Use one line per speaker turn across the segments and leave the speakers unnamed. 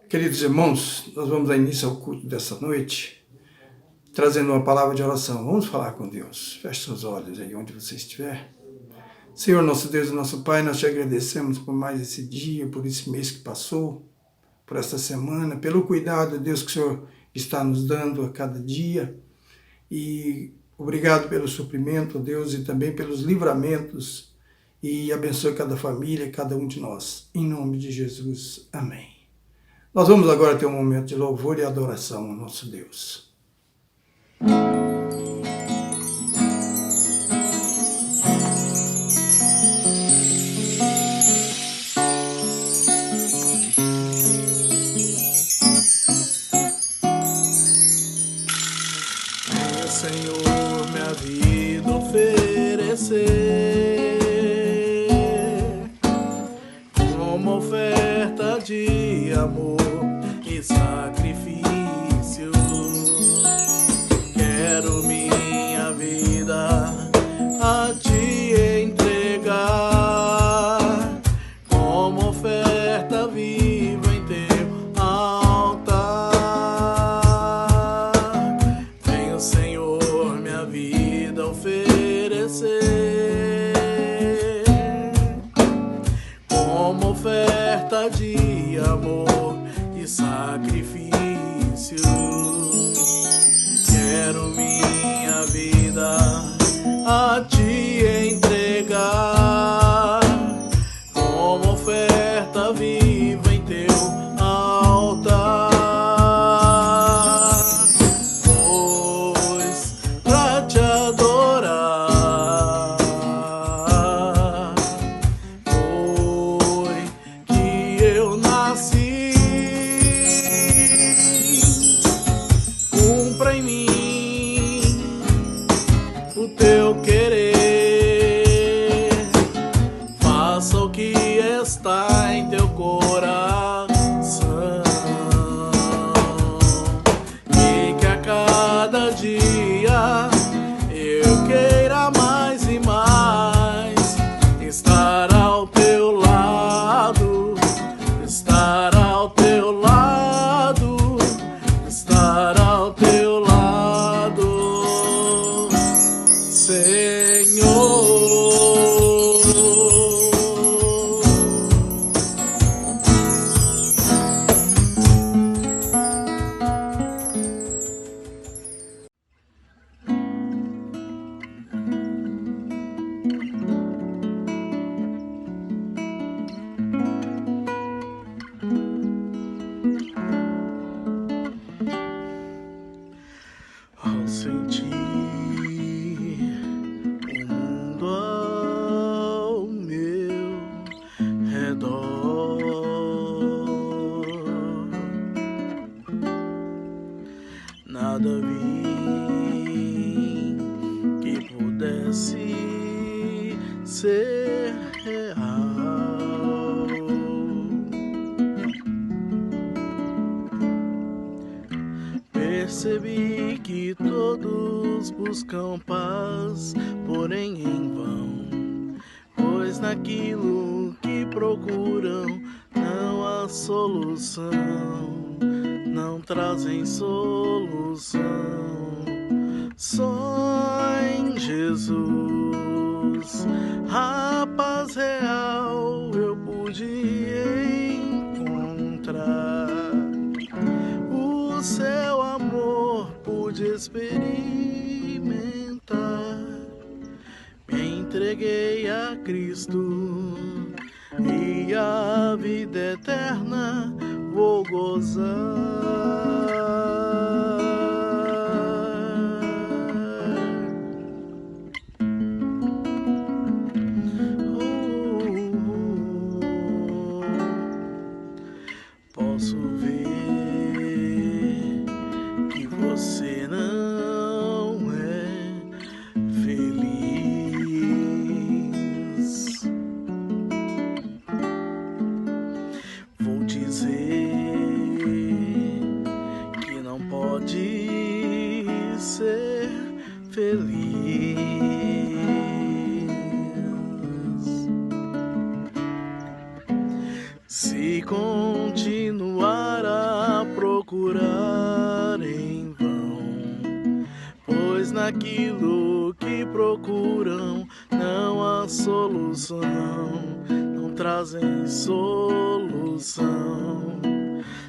Queridos irmãos, nós vamos dar início ao culto dessa noite, trazendo uma palavra de oração. Vamos falar com Deus. Feche seus olhos aí onde você estiver. Senhor, nosso Deus e nosso Pai, nós te agradecemos por mais esse dia, por esse mês que passou, por esta semana, pelo cuidado, Deus, que o Senhor está nos dando a cada dia. E obrigado pelo suprimento, Deus, e também pelos livramentos. E abençoe cada família, cada um de nós. Em nome de Jesus. Amém. Nós vamos agora ter um momento de louvor e adoração ao nosso Deus.
Venha, Senhor, minha vida oferecer como oferta de amor e sacrifício. Quero minha vida a te entregar como oferta viva em teu altar. Venho, Senhor, minha vida oferecer como oferta de amor e sacrifício. Quero minha vida a te entregar como oferta viva em teu altar. Pois pra te adorar foi que eu nasci. Cumpra em mim o teu querer, faça o que está em teu coração, e que a cada dia eu queira mais e mais estar ao teu lado, estar ao teu lado, estar ao teu lado, Senhor. Ao sentir o mundo ao meu redor, nada vi que pudesse ser real. Percebi que todos buscam paz, porém em vão, pois naquilo que procuram não há solução, não trazem solução. Só em Jesus a paz real eu pude encontrar. O seu amor pude experimentar. Me entreguei a Cristo e a vida eterna vou gozar. Posso ver que você não é feliz. Vou dizer que não pode ser feliz. Se continuar procurar em vão, pois naquilo que procuram não há solução, não trazem solução.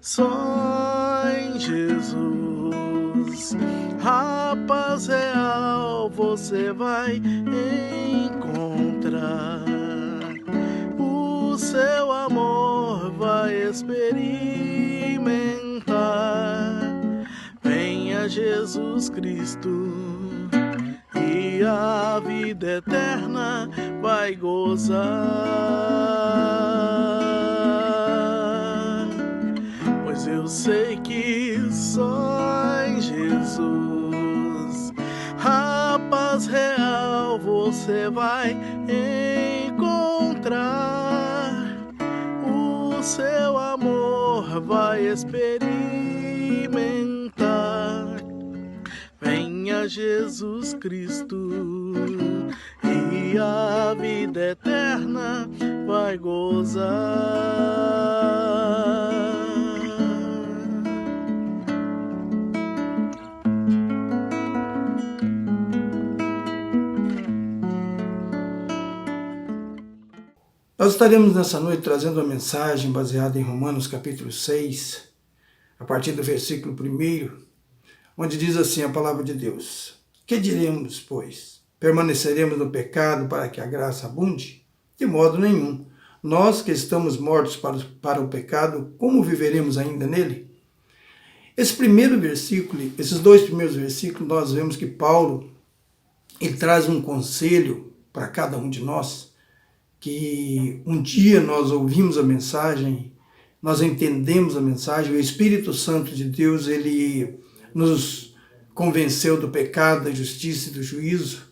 Só em Jesus a paz real você vai encontrar. O seu amor vai experimentar. Venha Jesus Cristo e a vida eterna vai gozar. Pois eu sei que só em Jesus a paz real você vai encontrar. O seu amor vai experimentar. Venha Jesus Cristo e a vida eterna vai gozar.
Nós estaremos nessa noite trazendo uma mensagem baseada em Romanos capítulo 6, a partir do versículo 1, onde diz assim a palavra de Deus: Que diremos, pois? Permaneceremos no pecado para que a graça abunde? De modo nenhum. Nós que estamos mortos para o pecado, como viveremos ainda nele? Esse primeiro versículo, esses dois primeiros versículos, nós vemos que Paulo ele traz um conselho para cada um de nós, que um dia nós ouvimos a mensagem, nós entendemos a mensagem, o Espírito Santo de Deus, ele nos convenceu do pecado, da justiça e do juízo,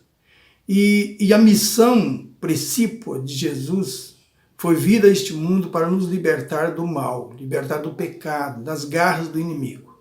e a missão precípua de Jesus foi vir a este mundo para nos libertar do mal, libertar do pecado, das garras do inimigo.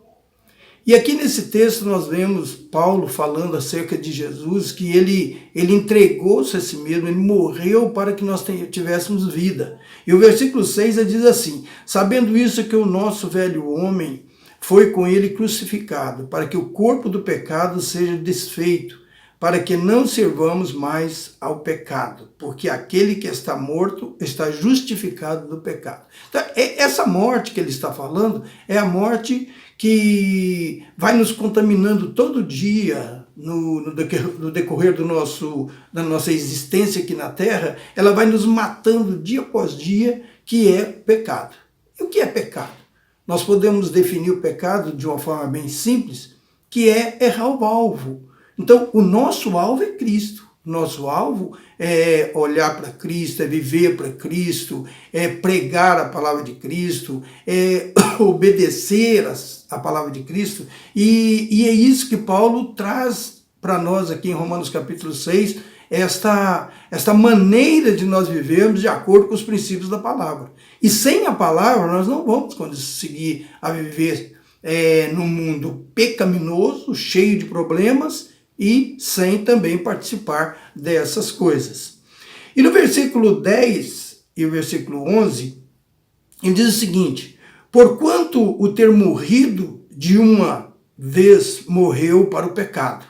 E aqui nesse texto nós vemos Paulo falando acerca de Jesus, que ele entregou-se a si mesmo, ele morreu para que nós tivéssemos vida. E o versículo 6 diz assim: sabendo isso que o nosso velho homem foi com ele crucificado, para que o corpo do pecado seja desfeito, para que não servamos mais ao pecado, porque aquele que está morto está justificado do pecado. Então, essa morte que ele está falando é a morte que vai nos contaminando todo dia no decorrer da nossa existência aqui na Terra. Ela vai nos matando dia após dia, que é pecado. E o que é pecado? Nós podemos definir o pecado de uma forma bem simples, que é errar o alvo. Então, o nosso alvo é Cristo. Nosso alvo é olhar para Cristo, é viver para Cristo, é pregar a palavra de Cristo, é obedecer a palavra de Cristo. E é isso que Paulo traz para nós aqui em Romanos capítulo 6, esta maneira de nós vivermos de acordo com os princípios da palavra. E sem a palavra nós não vamos conseguir a viver num mundo pecaminoso, cheio de problemas, e sem também participar dessas coisas. E no versículo 10 e o versículo 11, ele diz o seguinte: porquanto o ter morrido de uma vez morreu para o pecado,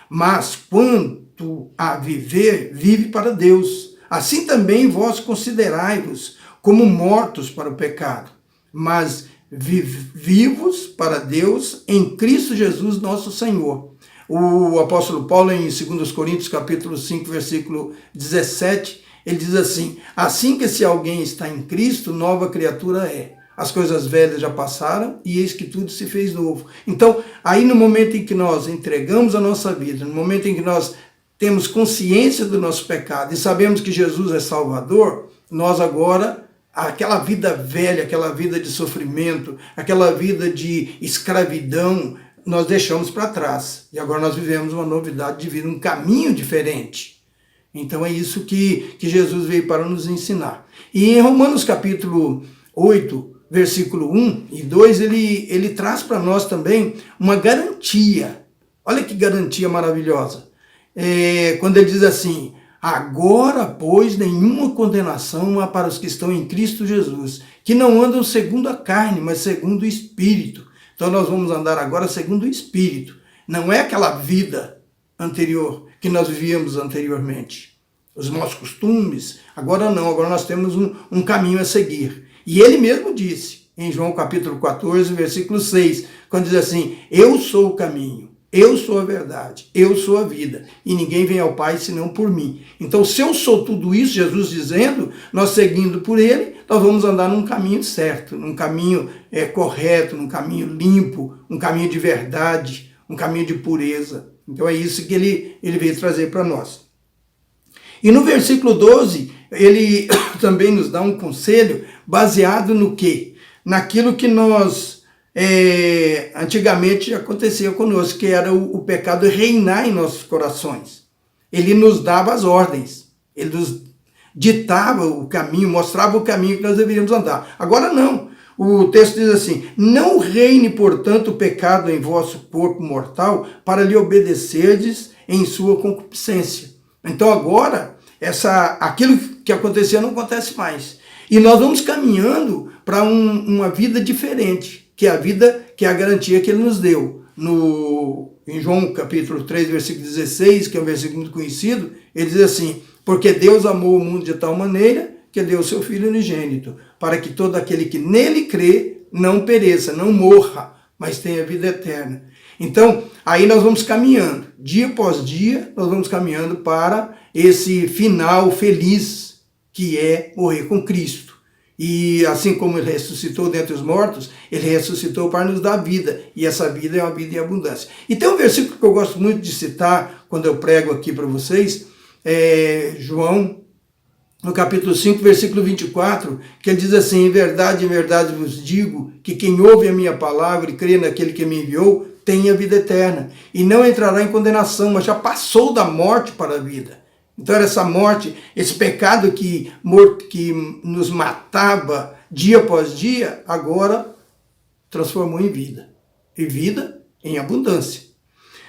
mas quanto a viver, vive para Deus. Assim também vós considerai-vos como mortos para o pecado, mas vivos para Deus em Cristo Jesus nosso Senhor. O apóstolo Paulo, em 2 Coríntios capítulo 5, versículo 17, ele diz assim: assim que se alguém está em Cristo, nova criatura é. As coisas velhas já passaram e eis que tudo se fez novo. Então, aí no momento em que nós entregamos a nossa vida, no momento em que nós temos consciência do nosso pecado e sabemos que Jesus é Salvador, nós agora, aquela vida velha, aquela vida de sofrimento, aquela vida de escravidão, nós deixamos para trás. E agora nós vivemos uma novidade de vida, um caminho diferente. Então é isso que Jesus veio para nos ensinar. E em Romanos capítulo 8, versículo 1 e 2, ele traz para nós também uma garantia. Olha que garantia maravilhosa. Quando ele diz assim: agora, pois, nenhuma condenação há para os que estão em Cristo Jesus, que não andam segundo a carne, mas segundo o Espírito. Então nós vamos andar agora segundo o Espírito. Não é aquela vida anterior que nós vivíamos anteriormente. Os maus costumes, agora não, agora nós temos um caminho a seguir. E ele mesmo disse, em João capítulo 14, versículo 6, quando diz assim, eu sou o caminho, eu sou a verdade, eu sou a vida, e ninguém vem ao Pai senão por mim. Então, se eu sou tudo isso, Jesus dizendo, nós seguindo por ele, nós vamos andar num caminho certo, num caminho correto, num caminho limpo, um caminho de verdade, um caminho de pureza. Então é isso que ele veio trazer para nós. E no versículo 12, ele também nos dá um conselho baseado no quê? Naquilo que nós antigamente acontecia conosco, que era o pecado reinar em nossos corações. Ele nos dava as ordens, ele nos ditava o caminho, mostrava o caminho que nós deveríamos andar. Agora não. O texto diz assim, não reine, portanto, o pecado em vosso corpo mortal, para lhe obedecerdes em sua concupiscência. Então agora, aquilo que acontecia não acontece mais. E nós vamos caminhando para uma vida diferente, que é a vida, que é a garantia que ele nos deu. Em João capítulo 3, versículo 16, que é um versículo muito conhecido, ele diz assim, porque Deus amou o mundo de tal maneira que deu o seu Filho unigênito, para que todo aquele que nele crê não pereça, não morra, mas tenha vida eterna. Então, aí nós vamos caminhando, dia após dia, nós vamos caminhando para esse final feliz, que é morrer com Cristo. E assim como ele ressuscitou dentre os mortos, ele ressuscitou para nos dar vida, e essa vida é uma vida em abundância. E tem um versículo que eu gosto muito de citar, quando eu prego aqui para vocês, João, no capítulo 5, versículo 24, que ele diz assim, em verdade vos digo, que quem ouve a minha palavra e crê naquele que me enviou, tem a vida eterna, e não entrará em condenação, mas já passou da morte para a vida. Então era essa morte, esse pecado que nos matava dia após dia, agora transformou em vida, e vida em abundância.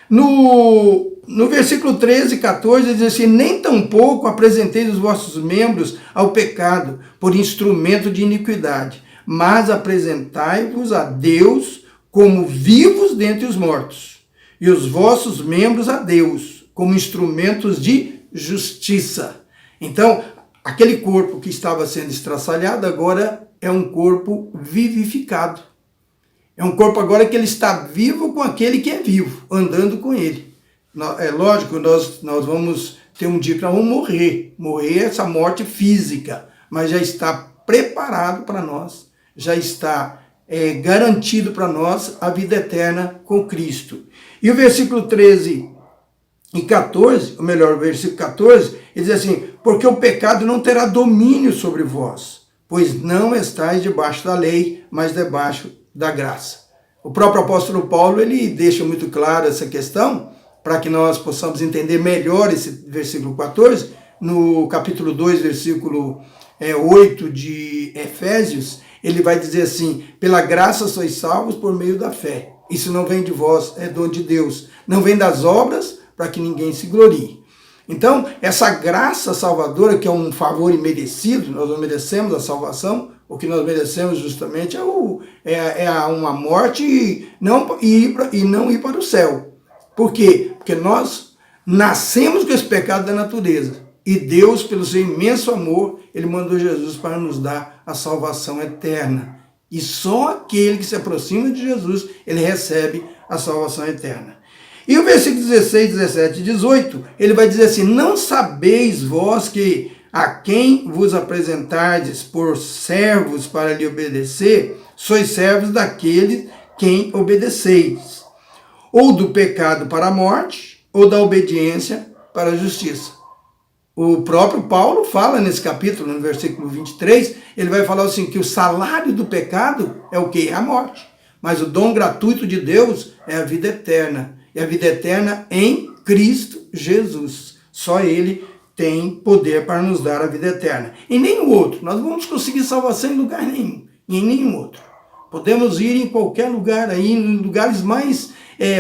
No versículo 13 e 14, diz assim, nem tampouco apresenteis os vossos membros ao pecado, por instrumento de iniquidade, mas apresentai-vos a Deus como vivos dentre os mortos, e os vossos membros a Deus, como instrumentos de justiça. Então, aquele corpo que estava sendo estraçalhado, agora é um corpo vivificado. É um corpo agora que ele está vivo com aquele que é vivo, andando com ele. É lógico, nós vamos ter um dia que nós vamos morrer. Morrer é essa morte física, mas já está preparado para nós, já está garantido para nós a vida eterna com Cristo. E o versículo 13 e 14, ou melhor, o versículo 14, ele diz assim, porque o pecado não terá domínio sobre vós, pois não estáis debaixo da lei, mas debaixo da graça. O próprio apóstolo Paulo, ele deixa muito claro essa questão, para que nós possamos entender melhor esse versículo 14, no capítulo 2, versículo 8 de Efésios, ele vai dizer assim, pela graça sois salvos por meio da fé. Isso não vem de vós, é dom de Deus. Não vem das obras, para que ninguém se glorie. Então, essa graça salvadora, que é um favor imerecido, nós não merecemos a salvação, o que nós merecemos justamente é uma morte e não ir para o céu. Por quê? Porque nós nascemos com esse pecado da natureza. E Deus, pelo seu imenso amor, ele mandou Jesus para nos dar a salvação eterna. E só aquele que se aproxima de Jesus, ele recebe a salvação eterna. E o versículo 16, 17 e 18, ele vai dizer assim, não sabeis vós que a quem vos apresentardes por servos para lhe obedecer, sois servos daquele quem obedeceis, ou do pecado para a morte, ou da obediência para a justiça. O próprio Paulo fala nesse capítulo, no versículo 23, ele vai falar assim, que o salário do pecado é o quê? É a morte. Mas o dom gratuito de Deus é a vida eterna. E a vida eterna em Cristo Jesus. Só Ele tem poder para nos dar a vida eterna. Em nenhum outro. Nós não vamos conseguir salvação em lugar nenhum. Em nenhum outro. Podemos ir em qualquer lugar aí, em lugares mais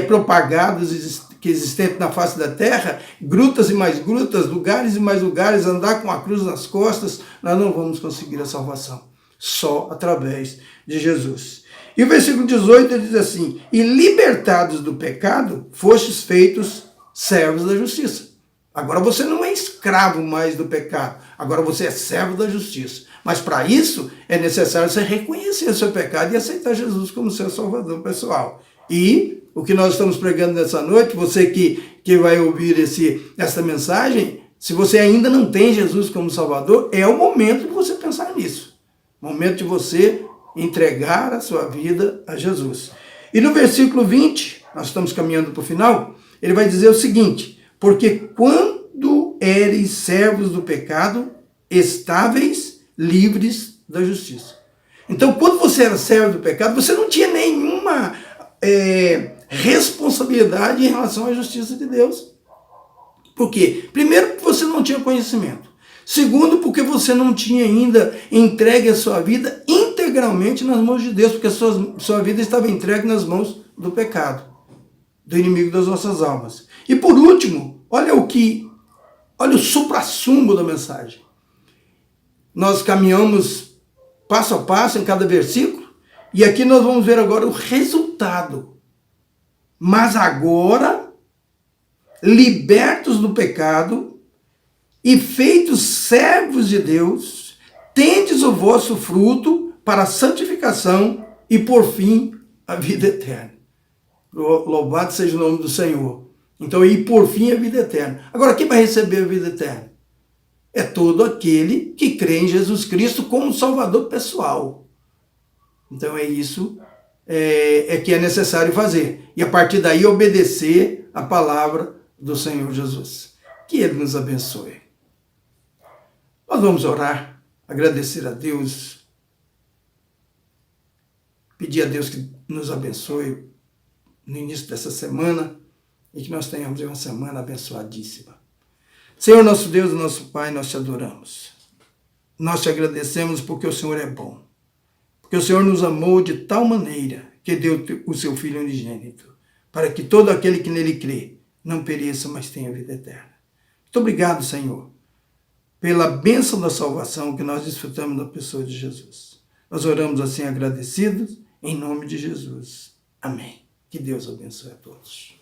propagados que existentes na face da terra, grutas e mais grutas, lugares e mais lugares, andar com a cruz nas costas, nós não vamos conseguir a salvação. Só através de Jesus. E o versículo 18 diz assim: e libertados do pecado, fostes feitos servos da justiça. Agora você não é escravo mais do pecado, agora você é servo da justiça. Mas para isso é necessário você reconhecer o seu pecado e aceitar Jesus como seu salvador pessoal. E o que nós estamos pregando nessa noite, você que vai ouvir essa mensagem, se você ainda não tem Jesus como salvador, é o momento de você pensar nisso. Momento de você entregar a sua vida a Jesus. E no versículo 20, nós estamos caminhando para o final, ele vai dizer o seguinte: porque quando eres servos do pecado, estáveis, livres da justiça. Então, quando você era servo do pecado, você não tinha nenhuma responsabilidade em relação à justiça de Deus. Por quê? Primeiro, porque você não tinha conhecimento. Segundo, porque você não tinha ainda entregue a sua vida integralmente nas mãos de Deus, porque a sua vida estava entregue nas mãos do pecado, do inimigo das nossas almas. E por último, olha o suprassumo da mensagem. Nós caminhamos passo a passo em cada versículo, e aqui nós vamos ver agora o resultado. Mas agora, libertos do pecado e feitos servos de Deus, tendes o vosso fruto para a santificação e, por fim, a vida eterna. Louvado seja o nome do Senhor. Então, e por fim, a vida eterna. Agora, quem vai receber a vida eterna? É todo aquele que crê em Jesus Cristo como Salvador pessoal. Então, é isso que é necessário fazer. E, a partir daí, obedecer a palavra do Senhor Jesus. Que Ele nos abençoe. Nós vamos orar, agradecer a Deus, pedir a Deus que nos abençoe no início dessa semana e que nós tenhamos uma semana abençoadíssima. Senhor, nosso Deus e nosso Pai, nós te adoramos. Nós te agradecemos porque o Senhor é bom. Porque o Senhor nos amou de tal maneira que deu o seu Filho unigênito, para que todo aquele que nele crê não pereça, mas tenha vida eterna. Muito obrigado, Senhor, pela bênção da salvação que nós desfrutamos da pessoa de Jesus. Nós oramos assim agradecidos, em nome de Jesus. Amém. Que Deus abençoe a todos.